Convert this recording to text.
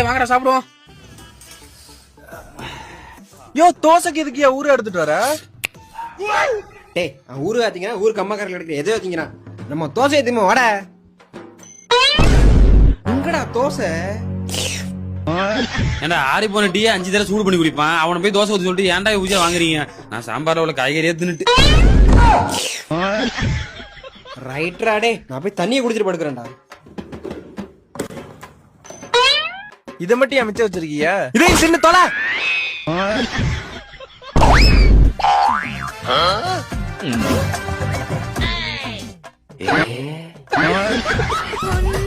வாங்கடா சாப்பிடுவோம். யோ தோசைக்கு எதுக்கு ஊரு எடுத்துட்டு வர? டேய் ஊரு ஆத்தீங்கன்னா ஊருக்கு அம்மாக்காரர்கள் எடுக்கிற எதோ ஆத்தீங்கன்னா நம்ம தோசை எதுவுமே வாட. எங்கடா தோசை? ஏன்டா ஆறி போன டீ 5 தடவை சூடு பண்ணி குடிப்பான். அவனை போய் தோசை ஊத்தி சொல்லிட்டு ஏன்டா ஊஜா வாங்குறீங்க? நான் சாம்பார்ல உள்ள காய்கறியே தின்னுட்டு. ரைட்ரா டே, நான் போய் தண்ணியை குடிச்சிட்டு படுக்கிறேன்டா. இதை மட்டும் அமைச்சு வச்சிருக்கீங்க? இதையும் சின்ன தொலை. பொண்ணு